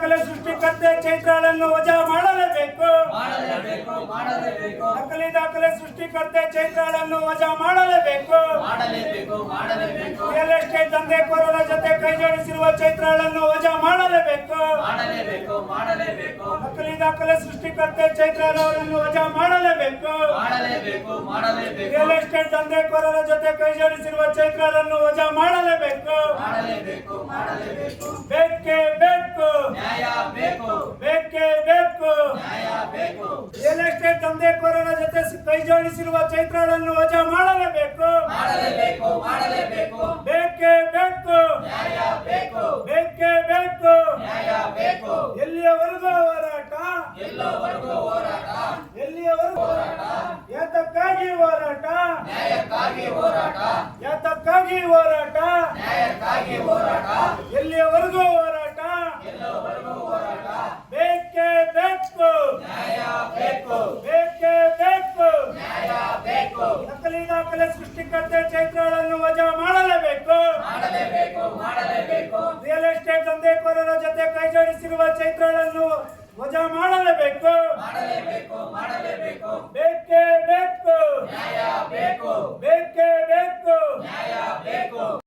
ದಾಖಲೆ ಸೃಷ್ಟಿಕರ್ತೆ ಚೈತ್ರಾಳನ್ನು ವಜಾ ಮಾಡಲೇಬೇಕು. ನಕಲಿ ದಾಖಲೆ ಸೃಷ್ಟಿಕರ್ತೆ ಚೈತ್ರಾಳನ್ನು ವಜಾ ಮಾಡಲೇಬೇಕು. ರಿಯಲ್ ಎಸ್ಟೇಟ್ ದಂಧೆಕೋರರ ಜೊತೆ ಕೈಜೋಡಿಸಿರುವ ಚೈತ್ರಾಳನ್ನು ವಜಾ ಮಾಡಲೇಬೇಕು. ನಕಲಿ ದಾಖಲೆ ಸೃಷ್ಟಿಕರ್ತೆ ಚೈತ್ರಾಳವರನ್ನು ವಜಾ ಮಾಡಲೇಬೇಕು. ರಿಯಲ್ ಎಸ್ಟೇಟ್ ದಂಧೆಕೋರರ ಜೊತೆ ಕೈಜೋಡಿಸಿರುವ ಚೈತ್ರಾಳನ್ನು ವಜಾ ಮಾಡಲೇಬೇಕು. ಬೇಕೇ ಬೇಕು, ಬೇಕೇ ಬೇಕು. ರಿಯಲ್ ಎಸ್ಟೇಟ್ ದಂಧೆಕೋರರ ಜೊತೆ ಕೈಜೋಡಿಸಿರುವ ಚೈತ್ರಾಳನ್ನು ವಜಾ ಮಾಡಲೇಬೇಕು. ಬೇಕೇ ಬೇಕು, ಬೇಕೇ ಬೇಕು. ಎಲ್ಲಿಯವರೆಗೂ ಹೋರಾಟ, ಎಲ್ಲಿಯವರೆಗೂ ಯಾತಕ್ಕಾಗಿ ಹೋರಾಟ, ಯಾತಕ್ಕಾಗಿ ಹೋರಾಟ, ಎಲ್ಲಿಯವರೆಗೂ ಹೋರಾಟ. ಬೇಕೇ ಬೇಕು, ಬೇಕೇ ಬೇಕು. ನಕಲಿ ದಾಖಲೆ ಸೃಷ್ಟಿಕರ್ತೆ ಚೈತ್ರಾಳನ್ನು ವಜಾ ಮಾಡಲೇಬೇಕು. ರಿಯಲ್ ಎಸ್ಟೇಟ್ ದಂಧೆಕೋರರ ಜೊತೆ ಕೈಜೋಡಿಸಿರುವ ಚೈತ್ರಾಳನ್ನು ವಜಾ ಮಾಡಲೇಬೇಕು.